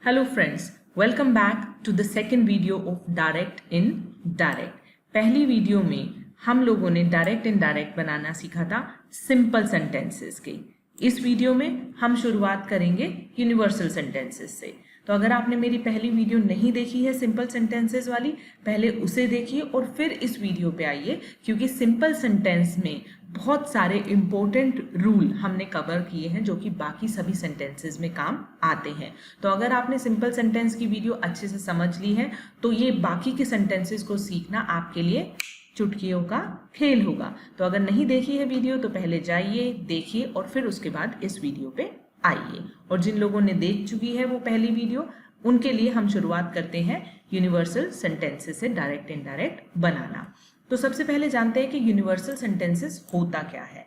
Hello friends, welcome back to the second video of Direct Indirect. पहली video में हम लोगों ने डायरेक्ट इनडायरेक्ट बनाना सीखा था सिंपल सेंटेंसेस के। इस वीडियो में हम शुरुआत करेंगे यूनिवर्सल सेंटेंसेस से। तो अगर आपने मेरी पहली वीडियो नहीं देखी है सिंपल सेंटेंसेस वाली, पहले उसे देखिए और फिर इस वीडियो पे आइए, क्योंकि सिंपल सेंटेंस में बहुत सारे इंपॉर्टेंट रूल हमने कवर किए हैं जो कि बाकी सभी सेंटेंसेस में काम आते हैं। तो अगर आपने सिंपल सेंटेंस की वीडियो अच्छे से समझ ली है तो ये बाकी के सेंटेंसेस को सीखना आपके लिए चुटकियों का खेल होगा। तो अगर नहीं देखी है वीडियो तो पहले जाइए, देखिए और फिर उसके बाद इस वीडियो पे आइए। और जिन लोगों ने देख चुकी है वो पहली वीडियो, उनके लिए हम शुरुआत करते हैं यूनिवर्सल सेंटेंसेस से डायरेक्ट इनडायरेक्ट बनाना। तो सबसे पहले जानते हैं कि यूनिवर्सल सेंटेंसेस होता क्या है।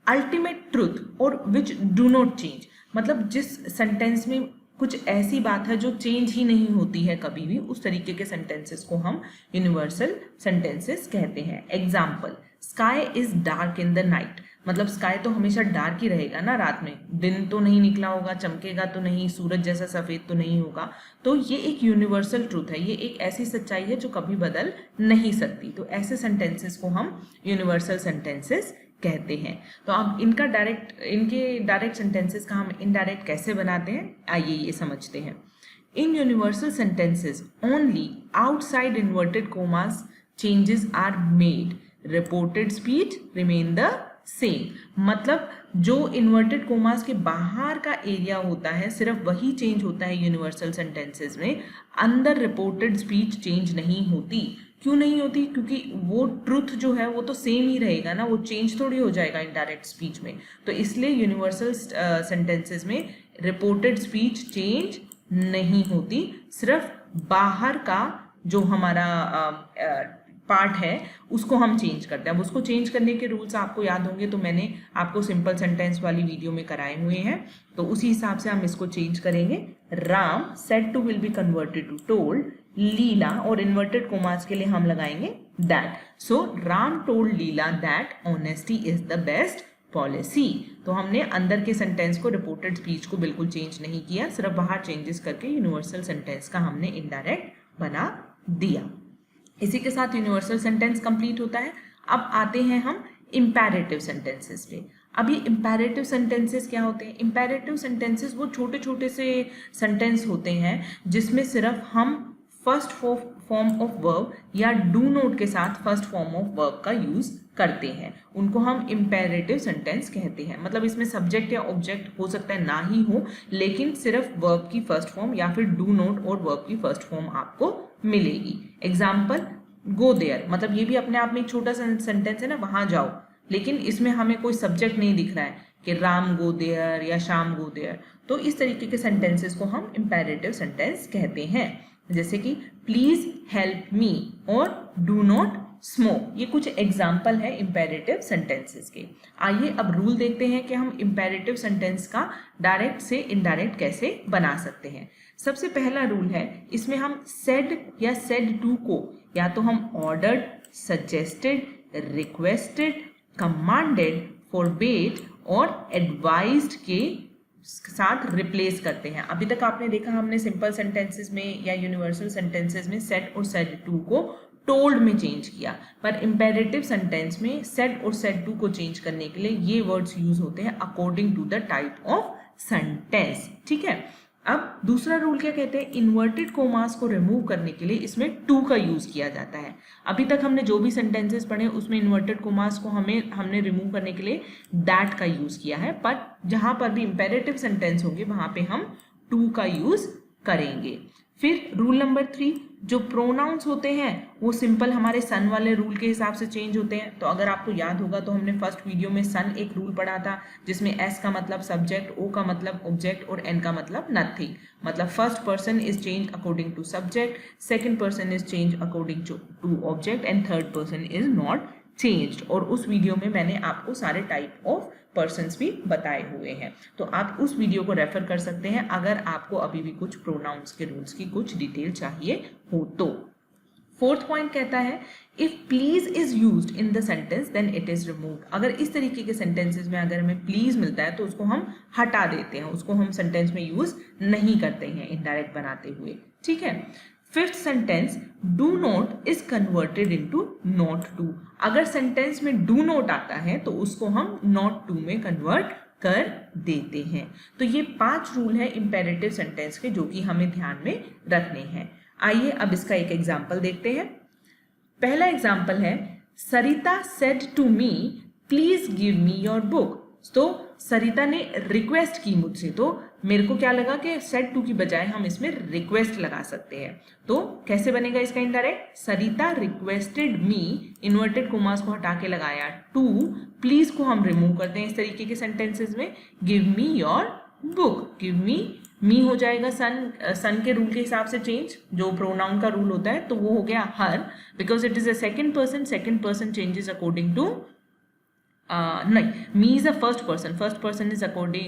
अल्टीमेट ट्रूथ और विच डू नॉट चेंज, मतलब जिस सेंटेंस में कुछ ऐसी बात है जो चेंज ही नहीं होती है कभी भी, उस तरीके के सेंटेंसेस को हम यूनिवर्सल सेंटेंसेस कहते हैं। Example, sky is dark in the night, मतलब स्काई तो हमेशा डार्क ही रहेगा ना, रात में दिन तो नहीं निकला होगा, चमकेगा तो नहीं, सूरज जैसा सफेद तो नहीं होगा। तो ये एक यूनिवर्सल ट्रूथ है, ये एक ऐसी सच्चाई है जो कभी बदल नहीं सकती। तो ऐसे सेंटेंसेस को हम यूनिवर्सल सेंटेंसेस कहते हैं। तो अब इनके डायरेक्ट सेंटेंसेस का हम इनडायरेक्ट कैसे बनाते हैं, आइए ये समझते हैं। In universal sentences only outside inverted commas changes are made, reported speech remain the same. मतलब जो इन्वर्टेड कोमास के बाहर का एरिया होता है सिर्फ वही चेंज होता है यूनिवर्सल सेंटेंसेस में, अंदर रिपोर्टेड स्पीच चेंज नहीं होती। क्यों नहीं होती? क्योंकि वो ट्रुथ जो है वो तो सेम ही रहेगा ना, वो चेंज थोड़ी हो जाएगा इनडायरेक्ट स्पीच में। तो इसलिए यूनिवर्सल सेंटेंसेस में रिपोर्टेड स्पीच चेंज नहीं होती, सिर्फ बाहर का जो हमारा पार्ट है उसको हम चेंज करते हैं। अब उसको चेंज करने के रूल्स आपको याद होंगे, तो मैंने आपको सिंपल सेंटेंस वाली वीडियो में कराए हुए हैं, तो उसी हिसाब से हम इसको चेंज करेंगे। Ram said to will be converted to told, Leela और इन्वर्टेड कोमास के लिए हम लगाएंगे that. So Ram told Leela that honesty is the best policy. तो हमने अंदर के सेंटेंस को, रिपोर्टेड स्पीच को बिल्कुल चेंज नहीं किया, सिर्फ बाहर चेंजेस करके यूनिवर्सल सेंटेंस का हमने इनडायरेक्ट बना दिया। इसी के साथ यूनिवर्सल सेंटेंस कंप्लीट होता है। अब आते हैं हम इंपैरेटिव सेंटेंसेस पे। अब ये इंपैरेटिव सेंटेंसेस क्या होते हैं? इंपैरेटिव सेंटेंसेस वो छोटे छोटे से सेंटेंस होते हैं जिसमें सिर्फ हम फर्स्ट फॉर्म ऑफ वर्ब या डू नोट के साथ फर्स्ट फॉर्म ऑफ वर्ब का यूज करते हैं, उनको हम इंपैरेटिव सेंटेंस कहते हैं। मतलब इसमें सब्जेक्ट या ऑब्जेक्ट हो सकता है ना ही हो, लेकिन सिर्फ वर्ब की फर्स्ट फॉर्म या फिर डू नोट और वर्ब की फर्स्ट फॉर्म आपको मिलेगी। एग्जाम्पल, गो देयर, मतलब ये भी अपने आप में एक छोटा सा सेंटेंस है ना, वहां जाओ, लेकिन इसमें हमें कोई सब्जेक्ट नहीं दिख रहा है कि राम गो देयर या शाम गो देयर। तो इस तरीके के सेंटेंसेस को हम इंपैरेटिव सेंटेंस कहते हैं। जैसे कि प्लीज हेल्प मी और डू नॉट स्मोक, ये कुछ एग्जाम्पल है इंपैरेटिव सेंटेंसेस के। आइए अब रूल देखते हैं कि हम इंपैरेटिव सेंटेंस का डायरेक्ट से इनडायरेक्ट कैसे बना सकते हैं। सबसे पहला रूल है, इसमें हम सेड या सेड टू को या तो हम ordered, suggested, requested, commanded, forbade और एडवाइज्ड के साथ रिप्लेस करते हैं। अभी तक आपने देखा हमने सिंपल सेंटेंसेस में या यूनिवर्सल सेंटेंसेस में सेड और सेड टू को टोल्ड में चेंज किया, पर इंपेरेटिव सेंटेंस में सेड और सेड टू को चेंज करने के लिए ये वर्ड्स यूज होते हैं according to the type of sentence. ठीक है, अब दूसरा रूल क्या कहते हैं? इन्वर्टेड कोमास को रिमूव करने के लिए इसमें टू का यूज किया जाता है। अभी तक हमने जो भी सेंटेंसेस पढ़े उसमें इन्वर्टेड कोमास को हमने रिमूव करने के लिए दैट का यूज किया है, पर जहां पर भी इंपेरेटिव सेंटेंस होंगे वहां पे हम टू का यूज करेंगे। फिर रूल नंबर 3, जो प्रोनाउंस होते हैं वो सिंपल हमारे सन वाले रूल के हिसाब से चेंज होते हैं। तो अगर आपको याद होगा तो हमने फर्स्ट वीडियो में सन एक रूल पढ़ा था जिसमें एस का मतलब सब्जेक्ट, ओ का मतलब ऑब्जेक्ट और एन का मतलब नथिंग। मतलब first person is change according to subject, second person is change according to object and third person is not changed. और उस वीडियो में मैंने आपको सारे टाइप ऑफ पर्सन्स भी बताए हुए हैं, तो आप उस वीडियो को रेफर कर सकते हैं अगर आपको अभी भी कुछ प्रोनाउंस के रूल्स की कुछ डिटेल चाहिए हो तो। फोर्थ पॉइंट कहता है if please is used in the sentence then it is removed. अगर इस तरीके के सेंटेंसेस में अगर हमें प्लीज मिलता है तो उसको हम हटा देते हैं, उसको हम सेंटेंस में यूज नहीं करते हैं इनडायरेक्ट बनाते हुए, ठीक है। Fifth sentence do not is converted into not to. अगर सेंटेंस में डू नॉट आता है तो उसको हम नॉट टू में कन्वर्ट कर देते हैं। तो ये 5 रूल है इंपेरेटिव सेंटेंस के जो कि हमें ध्यान में रखने हैं। आइए अब इसका एक एग्जाम्पल देखते हैं। पहला एग्जाम्पल है Sarita said to me please give me your book. तो सरिता ने रिक्वेस्ट की मुझसे, तो मेरे को क्या लगा कि सेड टू की बजाय हम इसमें रिक्वेस्ट लगा सकते हैं। तो कैसे बनेगा इसका इनडायरेक्ट, सरिता रिक्वेस्टेड मी, इन्वर्टेड कोमास को हटा के लगाया टू, प्लीज को हम रिमूव करते हैं इस तरीके के सेंटेंसेस में, give me your book, give me हो जाएगा सन के रूल के हिसाब से चेंज, जो प्रोनाउन का रूल होता है तो वो हो गया her, because it is a second person changes according to नहीं, me is a first person is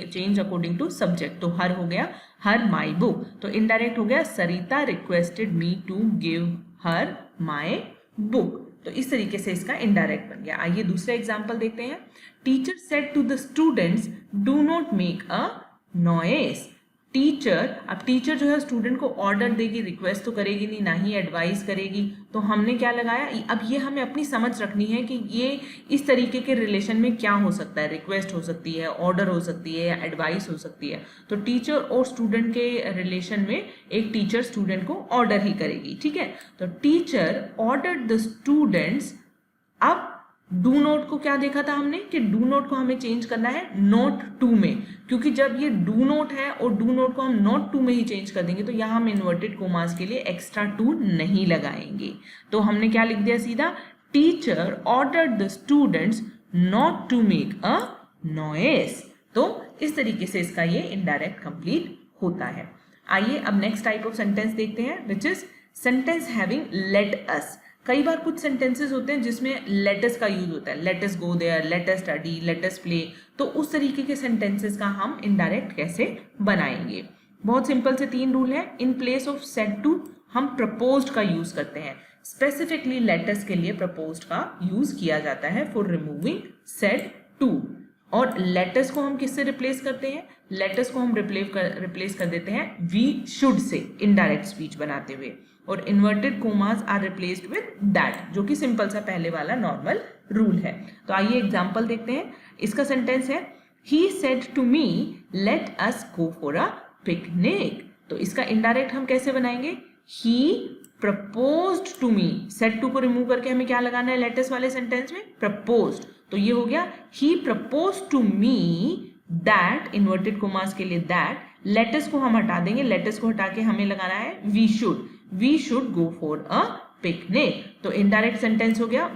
change according to subject, तो हर हो गया हर माई बुक। तो इनडायरेक्ट हो गया Sarita requested me to give her my book. तो इस तरीके से इसका इनडायरेक्ट बन गया। आइए दूसरा एग्जाम्पल देखते हैं। Teacher said to the students do not make a noise. अब टीचर जो है स्टूडेंट को ऑर्डर देगी, रिक्वेस्ट तो करेगी नहीं, ना ही एडवाइस करेगी। तो हमने क्या लगाया, अब ये हमें अपनी समझ रखनी है कि ये इस तरीके के रिलेशन में क्या हो सकता है, रिक्वेस्ट हो सकती है, ऑर्डर हो सकती है या एडवाइस हो सकती है। तो टीचर और स्टूडेंट के रिलेशन में एक टीचर स्टूडेंट को ऑर्डर ही करेगी, ठीक है। तो टीचर ऑर्डर्ड द स्टूडेंट्स। अब डू नोट को क्या देखा था हमने कि डू नोट को हमें चेंज करना है नोट टू में, क्योंकि जब ये डू नोट है और डू नोट को हम नोट टू में ही चेंज कर देंगे तो यहाँ हम इन्वर्टेड कोमास के लिए एक्स्ट्रा टू नहीं लगाएंगे। तो हमने क्या लिख दिया सीधा, teacher ordered the students not to make a noise. तो इस तरीके से इसका ये इनडायरेक्ट कंप्लीट होता है। आइए अब नेक्स्ट टाइप ऑफ सेंटेंस देखते हैं, which is sentence having let us. कई बार कुछ सेंटेंसेस होते हैं जिसमें लेट अस का यूज होता है, let us go there, let us study, let us play. तो उस तरीके के सेंटेंसेस का हम इनडायरेक्ट कैसे बनाएंगे, बहुत सिंपल से 3 रूल है। In place of said to हम प्रपोज्ड का यूज करते हैं, स्पेसिफिकली लेट अस के लिए प्रपोज्ड का यूज किया जाता है फॉर रिमूविंग सेड टू। और लेट अस को हम किससे रिप्लेस करते हैं, लेट अस को हम रिप्लेस कर देते हैं we should say, indirect speech बनाते हुए। और inverted commas are replaced with that, जो कि सिंपल सा पहले वाला नॉर्मल रूल है। तो आइए एग्जांपल देखते हैं। इसका सेंटेंस है he said to me let us go for a picnic. तो इसका इनडायरेक्ट हम कैसे बनाएंगे, he proposed to me, said to को रिमूव करके हमें क्या लगाना है लेट अस वाले सेंटेंस में, प्रपोज्ड। तो ये हो गया he proposed to me that, inverted commas के लिए दैट, लेट अस को हम हटा देंगे, लेट अस को हटा के हमें लगाना है we should go for a picnic. तो इनडायरेक्ट सेंटेंस हो गया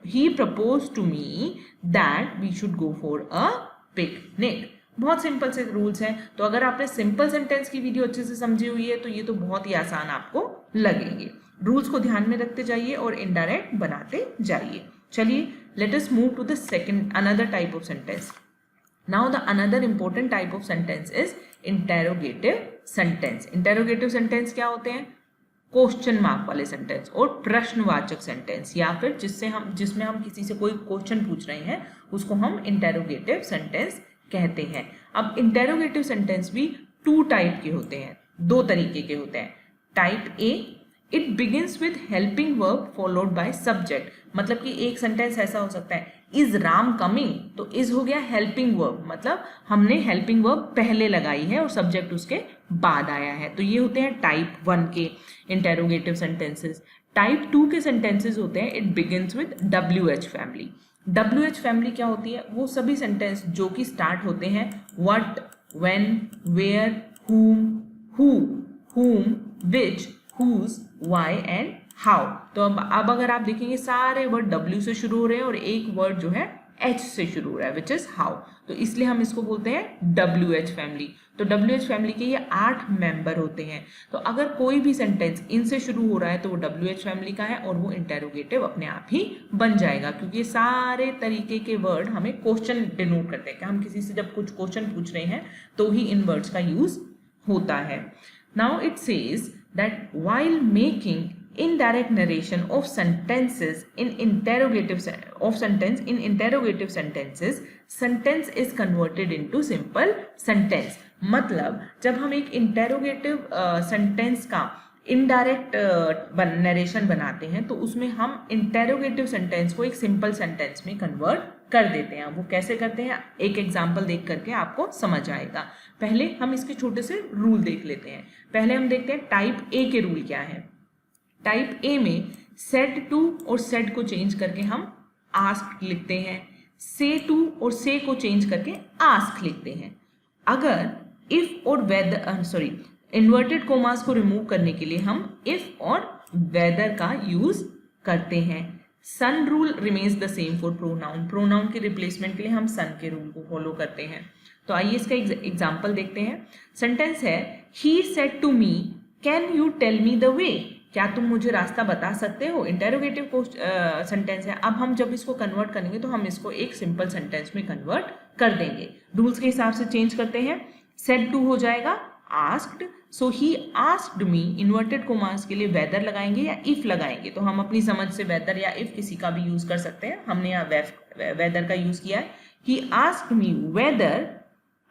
he proposed to me that we should go for a picnic. बहुत सिंपल से रूल्स हैं। तो अगर आपने सिंपल सेंटेंस की वीडियो अच्छे से समझी हुई है तो ये तो बहुत ही आसान आपको लगेंगे। रूल्स को ध्यान में रखते जाइए और इनडायरेक्ट बनाते जाइए। चलिए let us move to the second another type of sentence. Now the another important type of sentence is interrogative sentence. Interrogative sentence क्या होते हैं, क्वेश्चन मार्क वाले सेंटेंस और प्रश्नवाचक सेंटेंस, या फिर जिसमें हम किसी से कोई क्वेश्चन पूछ रहे हैं उसको हम इंटेरोगेटिव सेंटेंस कहते हैं। अब इंटेरोगेटिव सेंटेंस भी 2 टाइप के होते हैं, 2 तरीके के होते हैं। Type A, it begins with helping verb followed by subject. मतलब कि एक सेंटेंस ऐसा हो सकता है इज राम कमिंग, तो इज हो गया हेल्पिंग वर्ब, मतलब हमने हेल्पिंग वर्ब पहले लगाई है और सब्जेक्ट उसके बाद आया है। तो ये होते हैं टाइप 1 के इंटेरोगेटिव सेंटेंसेस। टाइप 2 के सेंटेंसेस होते हैं it begins with WH family. WH family क्या होती है, वो सभी सेंटेंस जो कि स्टार्ट होते हैं what, when, where, whom, who, whom, which, whose, why and how। तो अब अगर आप देखेंगे सारे वर्ड W से शुरू हो रहे हैं और एक वर्ड जो है H से शुरू हो रहा है विच इज हाउ, तो इसलिए हम इसको बोलते हैं WH फैमिली। तो WH फैमिली के ये 8 मेंबर होते हैं। तो अगर कोई भी सेंटेंस इनसे शुरू हो रहा है तो वो WH फैमिली का है और वो इंटेरोगेटिव अपने आप ही बन जाएगा, क्योंकि ये सारे तरीके के वर्ड हमें क्वेश्चन डिनोट करते हैं कि हम किसी से जब कुछ क्वेश्चन पूछ रहे हैं तो ही इन वर्ड्स का यूज होता है। Now it says that while making indirect narration of sentences in interrogative sentences, sentence is converted into simple sentence. मतलब जब हम एक इंटेरोगेटिव सेंटेंस का इनडायरेक्ट नरेशन बनाते हैं तो उसमें हम इंटेरोगेटिव सेंटेंस को एक सिंपल सेंटेंस में कन्वर्ट कर देते हैं. वो कैसे करते हैं, एक एग्जांपल देख करके आपको समझ आएगा. पहले हम इसके छोटे से रूल देख लेते हैं. पहले हम देखते हैं टाइप ए के रूल क्या है. टाइप ए में सेड टू और सेड को चेंज करके हम आस्क लिखते हैं, से टू और से को चेंज करके आस्क लिखते हैं. अगर इफ और वेदर इन्वर्टेड कोमास को रिमूव करने के लिए हम इफ और वेदर का यूज करते हैं. Some rule remains the same for pronoun. Pronoun के रिप्लेसमेंट के लिए हम सन के रूल को फॉलो करते हैं. तो आइए इसका एग्जांपल देखते हैं. सेंटेंस है he said to me can you tell me the way. क्या तुम मुझे रास्ता बता सकते हो. इंटेरोगेटिव सेंटेंस है. अब हम जब इसको कन्वर्ट करेंगे तो हम इसको एक सिंपल सेंटेंस में कन्वर्ट कर देंगे. रूल्स के हिसाब से चेंज करते हैं. सेड टू हो जाएगा आस्क्ड. सो ही आस्क्ड मी, इन्वर्टेड कोमास के लिए वेदर लगाएंगे या इफ लगाएंगे. तो हम अपनी समझ से वेदर या इफ किसी का भी यूज कर सकते हैं. हमने यहाँ वेदर का यूज किया है. ही आस्क्ड मी वेदर.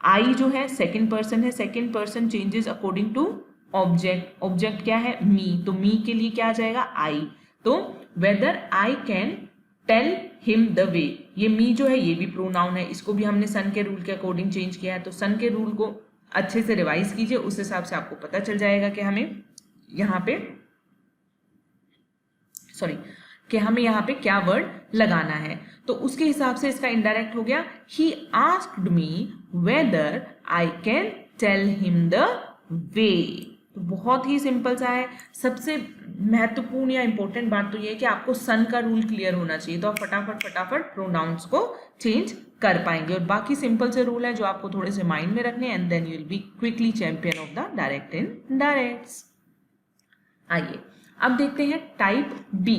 आई जो है सेकेंड पर्सन है. Second person changes according to object. Object क्या है, मी. तो मी के लिए क्या आ जाएगा, आई. तो whether I can tell him the way. ये मी जो है ये भी प्रोनाउन है. इसको भी हमने सन के रूल के अकॉर्डिंग चेंज किया है. तो सन के रूल को अच्छे से रिवाइज कीजिए, उस हिसाब से आपको पता चल जाएगा कि हमें यहाँ पे क्या वर्ड लगाना है. तो उसके हिसाब से इसका इनडायरेक्ट हो गया he asked me whether I can tell him the way. तो बहुत ही सिंपल सा है. सबसे महत्वपूर्ण या इंपॉर्टेंट बात तो ये है कि आपको सन का रूल क्लियर होना चाहिए. तो आप फटाफट प्रोनाउंस को चेंज कर पाएंगे. और बाकी सिंपल से रूल है जो आपको थोड़े से माइंड में रखने and then you will be quickly champion of the direct indirects. आइए अब देखते हैं टाइप बी.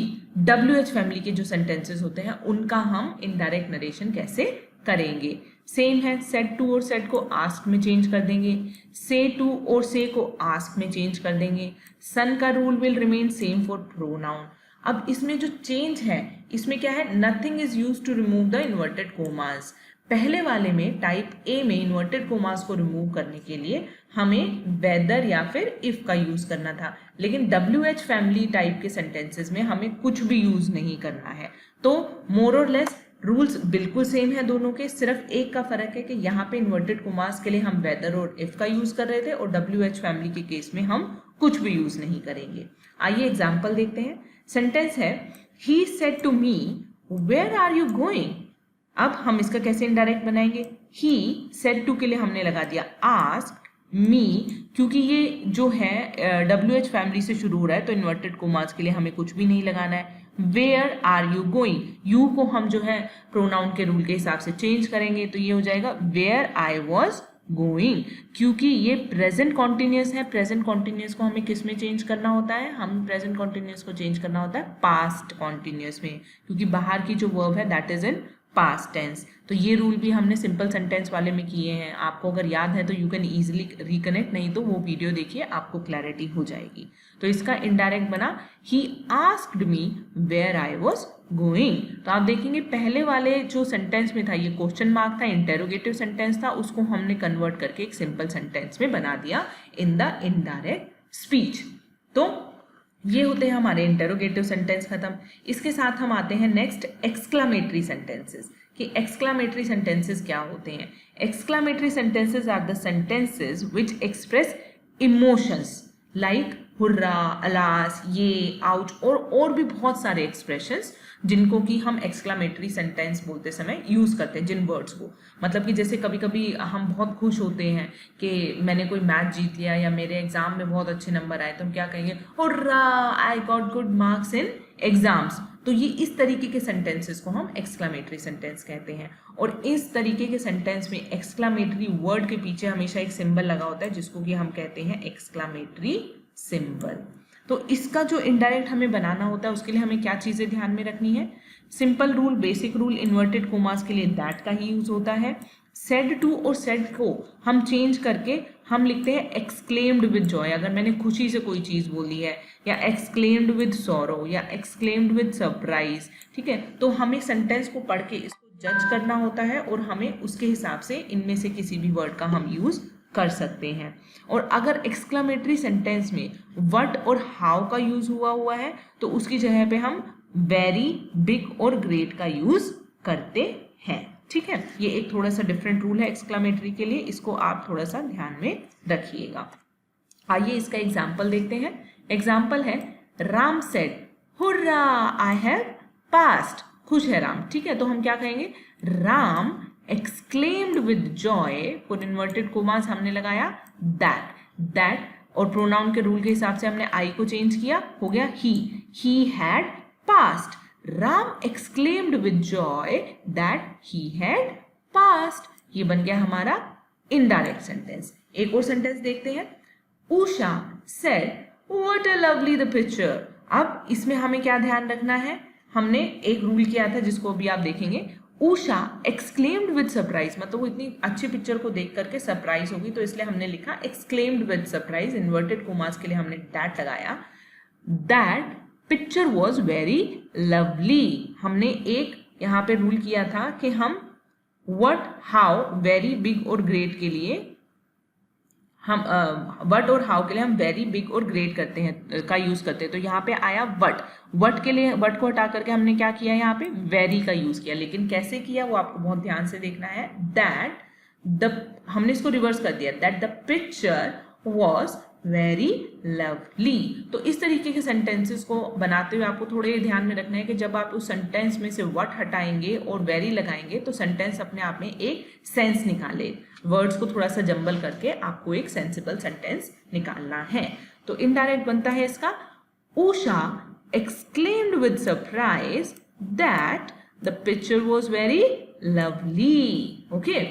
WH फैमिली के जो सेंटेंसेस होते हैं उनका हम इनडायरेक्ट नरेशन कैसे करेंगे. सेम है. सेड टू और सेड को आस्क में चेंज कर देंगे. से टू और से को आस्क में चेंज कर देंगे. सन का rule will remain same for pronoun. अब इसमें जो चेंज है इसमें क्या है, nothing is use to remove the inverted commas. पहले वाले में टाइप ए में इन्वर्टेड कोमास को रिमूव करने के लिए हमें वेदर या फिर इफ का यूज करना था. लेकिन WH फैमिली टाइप के सेंटेंसेस में हमें कुछ भी यूज नहीं करना है. तो मोर और लेस रूल्स बिल्कुल सेम है दोनों के. सिर्फ एक का फर्क है कि यहाँ पे इन्वर्टेड कोमास के लिए हम वेदर और इफ का यूज कर रहे थे और WH फैमिली के केस में हम कुछ भी यूज नहीं करेंगे. आइए एग्जाम्पल देखते हैं. सेंटेंस है he said to me where are you going. अब हम इसका कैसे इनडायरेक्ट बनाएंगे. ही सेड टू के लिए हमने लगा दिया आस्क्ड मी, क्योंकि ये जो है WH फैमिली से शुरू हो रहा है तो इन्वर्टेड कोमास के लिए हमें कुछ भी नहीं लगाना है. Where are you going, you को हम जो है प्रोनाउन के रूल के हिसाब से चेंज करेंगे. तो ये हो जाएगा वेयर आई वॉज गोइंग. क्योंकि ये प्रेजेंट कॉन्टिन्यूस है. प्रेजेंट कॉन्टिन्यूस को हमें किस में चेंज करना होता है, हम प्रेजेंट कॉन्टिन्यूस को चेंज करना होता है पास्ट कॉन्टिन्यूस में, क्योंकि बाहर की जो वर्ब है that is in past tense. तो ये रूल भी हमने सिंपल सेंटेंस वाले में किए हैं. आपको अगर याद है तो यू कैन इजीली रिकनेक्ट, नहीं तो वो वीडियो देखिए आपको क्लैरिटी हो जाएगी. तो इसका इनडायरेक्ट बना he asked me where I was going. तो आप देखेंगे पहले वाले जो सेंटेंस में था ये क्वेश्चन मार्क था, इंटेरोगेटिव सेंटेंस था, उसको हमने कन्वर्ट करके एक सिंपल सेंटेंस में बना दिया इन द इनडायरेक्ट स्पीच. तो ये होते हैं हमारे इंटेरोगेटिव सेंटेंस खत्म. इसके साथ हम आते हैं नेक्स्ट एक्सक्लामेटरी सेंटेंसेस. कि एक्सक्लामेटरी सेंटेंसेस क्या होते हैं. Exclamatory sentences are the sentences which express emotions like hurrah, alas, yay, ouch और भी बहुत सारे एक्सप्रेशंस जिनको कि हम एक्सक्लामेटरी सेंटेंस बोलते समय यूज करते हैं. जिन वर्ड्स को मतलब कि जैसे कभी कभी हम बहुत खुश होते हैं कि मैंने कोई मैच जीत लिया या मेरे एग्जाम में बहुत अच्छे नंबर आए, तो हम क्या कहेंगे, hurrah I got good marks in exams. तो ये इस तरीके के सेंटेंसेस को हम एक्सक्लामेटरी सेंटेंस कहते हैं. और इस तरीके के सेंटेंस में एक्सक्लामेटरी वर्ड के पीछे हमेशा एक सिंबल लगा होता है जिसको कि हम कहते हैं एक्सक्लामेटरी सिंबल. तो इसका जो इनडायरेक्ट हमें बनाना होता है उसके लिए हमें क्या चीजें ध्यान में रखनी है. Simple rule, basic rule, inverted commas के लिए दैट का ही यूज होता है. सेड टू और सेड को हम चेंज करके हम लिखते हैं एक्सक्लेम्ड विद जॉय, अगर मैंने खुशी से कोई चीज़ बोली है, या एक्सक्लेम्ड विद सॉरो, या एक्सक्लेम्ड विद सरप्राइज, ठीक है। तो हमें सेंटेंस को पढ़ के इसको जज करना होता है और हमें उसके हिसाब से इनमें से किसी भी वर्ड का हम यूज़ कर सकते हैं। और अगर एक्सक्लेमेटरी सेंटेंस में व्हाट और हाउ का यूज़ हुआ है तो उसकी जगह पे हम वेरी, बिग और ग्रेट का यूज़ करते हैं, ठीक है। ये एक थोड़ा सा डिफरेंट रूल है एक्सक्लेमेटरी के लिए, इसको आप थोड़ा सा ध्यान में रखिएगा। आइए इसका एग्जाम्पल देखते हैं। एग्जाम्पल है Ram said hurrah I have passed, खुश है राम, ठीक है। तो हम क्या कहेंगे, Ram exclaimed with Joy, put inverted commas हमने लगाया दैट, और प्रोनाउन के रूल के हिसाब से हमने आई को चेंज किया, हो गया he had passed. Ram exclaimed with Joy that he had passed, ये बन गया हमारा इनडायरेक्ट सेंटेंस। एक और सेंटेंस देखते हैं। Usha said what a lovely the picture. अब इसमें हमें क्या ध्यान रखना है, हमने एक रूल किया था जिसको अभी आप देखेंगे। उषा एक्सक्लेम्ड विद सरप्राइज, मतलब वो इतनी अच्छी पिक्चर को देख करके सरप्राइज होगी, तो इसलिए हमने लिखा exclaimed with surprise, inverted commas के लिए हमने दैट लगाया। That picture was very lovely, हमने एक यहाँ पे रूल किया था कि हम व्हाट, हाउ, वेरी, बिग और ग्रेट के लिए हम व्हाट और हाउ के लिए हम वेरी, बिग और ग्रेट करते हैं का यूज करते हैं। तो यहाँ पे आया व्हाट के लिए, व्हाट को हटा करके हमने क्या किया, यहाँ पे वेरी का यूज किया, लेकिन कैसे किया वो आपको बहुत ध्यान से देखना है। दैट द, हमने इसको रिवर्स कर दिया, that the picture was very lovely. तो इस तरीके के सेंटेंसेस को बनाते हुए आपको थोड़े ध्यान में रखना है कि जब आप उस सेंटेंस में से व्हाट हटाएंगे और वेरी लगाएंगे तो सेंटेंस अपने आप में एक सेंस निकाले। वर्ड्स को थोड़ा सा जंबल करके आपको एक सेंसिबल सेंटेंस निकालना है। तो इनडायरेक्ट बनता है इसका, Usha exclaimed with surprise that the picture was very lovely. Okay,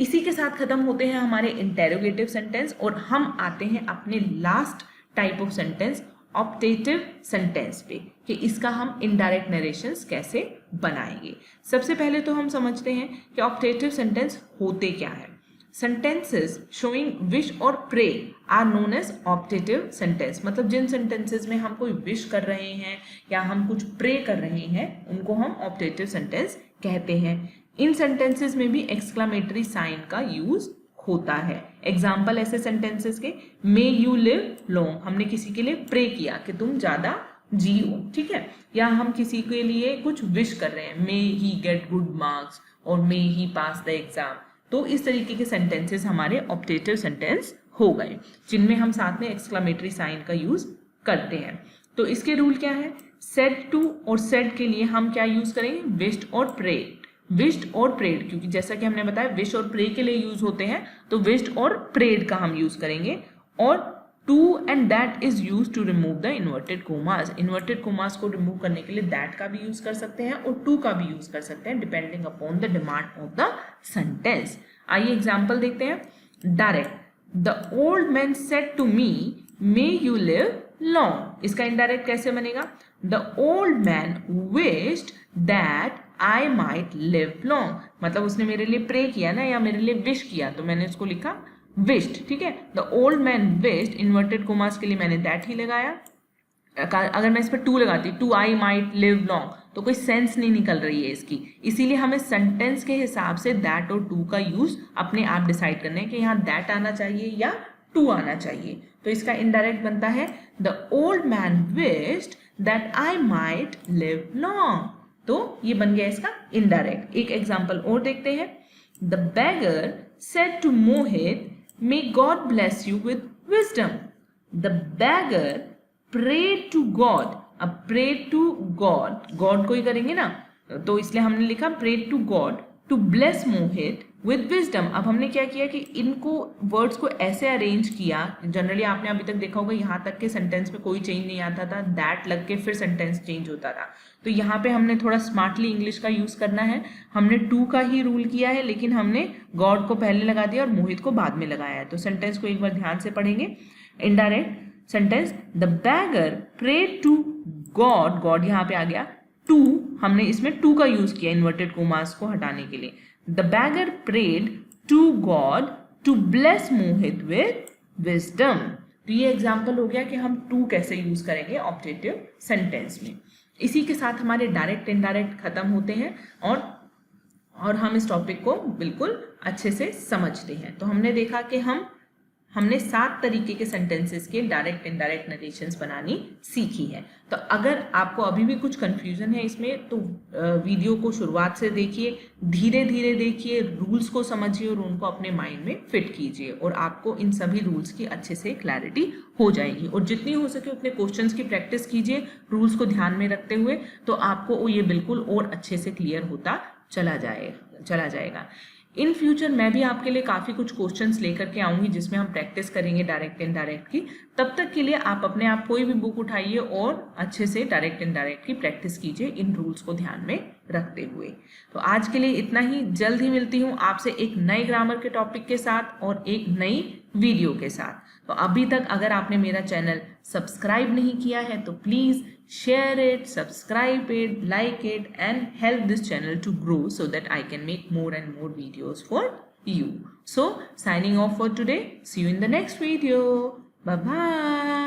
इसी के साथ खत्म होते हैं हमारे इंटेरोगेटिव सेंटेंस और हम आते हैं अपने last type of sentence, optative sentence पे, कि इसका हम इनडायरेक्ट नरेशंस कैसे बनाएंगे। सबसे पहले तो हम समझते हैं कि ऑप्टेटिव सेंटेंस होते क्या है। सेंटेंसेस शोइंग विश और pray are known as optative sentence, मतलब जिन सेंटेंसेस में हम कोई विश कर रहे हैं या हम कुछ प्रे कर रहे हैं उनको हम ऑप्टेटिव सेंटेंस कहते हैं। इन सेंटेंसेस में भी एक्सक्लेमेटरी साइन का यूज होता है। एग्जाम्पल ऐसे सेंटेंसेस के, मे यू लिव लॉन्ग, हमने किसी के लिए प्रे किया कि तुम ज्यादा जियो, ठीक है। या हम किसी के लिए कुछ विश कर रहे हैं, मे ही गेट गुड मार्क्स और मे ही पास द एग्जाम। तो इस तरीके के सेंटेंसेस हमारे ऑप्टेटिव सेंटेंस हो गए जिनमें हम साथ में एक्सक्लेमेटरी साइन का यूज करते हैं। तो इसके रूल क्या है, सेड टू और सेड के लिए हम क्या यूज करेंगे, विश्ड और प्रेड। विश्ड और प्रेड, क्योंकि जैसा कि हमने बताया विश और प्रे के लिए यूज होते हैं, तो विश्ड और प्रेड का हम यूज करेंगे। और to and that is use to remove the inverted commas, inverted commas को रिमूव करने के लिए दैट का भी यूज कर सकते हैं और टू का भी यूज कर सकते हैं depending upon the demand of the sentence. आइए एग्जाम्पल देखते हैं। Direct, the old man said to me may you live long, इसका इनडायरेक्ट कैसे बनेगा, the old man wished that I might live long, मतलब उसने मेरे लिए प्रे किया ना या मेरे लिए विश किया, तो मैंने इसको लिखा विश्ड, ठीक है। The old man wished, inverted commas के लिए मैंने दैट ही लगाया। अगर मैं इस पर टू लगाती, to I might live long, तो कोई सेंस नहीं निकल रही है इसकी, इसीलिए हमें सेंटेंस के हिसाब से दैट और टू का यूज अपने आप डिसाइड करना है कि यहाँ दैट आना चाहिए या टू आना चाहिए। तो इसका इनडायरेक्ट बनता है, the old man wished that I might live long, तो ये बन गया इसका इनडायरेक्ट। एक एग्जांपल और देखते हैं। The beggar said to Mohit may God bless you with wisdom, the beggar prayed to God, अब प्रेड टू गॉड, गॉड को ही करेंगे ना, तो इसलिए हमने लिखा prayed to God to bless Mohit with wisdom. अब हमने क्या किया कि इनको वर्ड्स को ऐसे अरेंज किया, जनरली आपने अभी तक देखा होगा यहाँ तक के सेंटेंस में कोई चेंज नहीं आता था, दैट लग के फिर सेंटेंस चेंज होता था। तो यहाँ पे हमने थोड़ा स्मार्टली इंग्लिश का यूज करना है, हमने टू का ही रूल किया है, लेकिन हमने गॉड को पहले लगा दिया और मोहित को बाद में लगाया है। तो सेंटेंस को एक बार ध्यान से पढ़ेंगे। Indirect sentence, the beggar prayed to God, God यहाँ पे आ गया, टू हमने इसमें टू का यूज किया इन्वर्टेड कोमास को हटाने के लिए। The beggar prayed to God to bless Mohit with wisdom. तो ये एग्जाम्पल हो गया कि हम टू कैसे यूज करेंगे ऑब्जेक्टिव सेंटेंस में। इसी के साथ हमारे डायरेक्ट इनडायरेक्ट खत्म होते हैं और हम इस टॉपिक को बिल्कुल अच्छे से समझते हैं। तो हमने देखा कि हमने 7 तरीके के सेंटेंसेस के डायरेक्ट इनडायरेक्ट नरेशंस बनानी सीखी है। तो अगर आपको अभी भी कुछ कंफ्यूजन है इसमें तो वीडियो को शुरुआत से देखिए, धीरे धीरे देखिए, रूल्स को समझिए और उनको अपने माइंड में फिट कीजिए और आपको इन सभी रूल्स की अच्छे से क्लैरिटी हो जाएगी। और जितनी हो सके उतने क्वेश्चंस की प्रैक्टिस कीजिए रूल्स को ध्यान में रखते हुए, तो आपको ये बिल्कुल और अच्छे से क्लियर होता चला जाएगा। इन फ्यूचर मैं भी आपके लिए काफ़ी कुछ क्वेश्चंस लेकर के आऊँगी जिसमें हम प्रैक्टिस करेंगे डायरेक्ट इनडायरेक्ट की। तब तक के लिए आप अपने आप कोई भी बुक उठाइए और अच्छे से डायरेक्ट इनडायरेक्ट की प्रैक्टिस कीजिए इन रूल्स को ध्यान में रखते हुए। तो आज के लिए इतना ही। जल्द ही मिलती हूँ आपसे एक नए ग्रामर के टॉपिक के साथ और एक नई वीडियो के साथ। तो अभी तक अगर आपने मेरा चैनल सब्सक्राइब नहीं किया है तो please share it, subscribe it, like it, and help this channel to grow so that I can make more and more videos for you. So, signing off for today. See you in the next video. Bye-bye.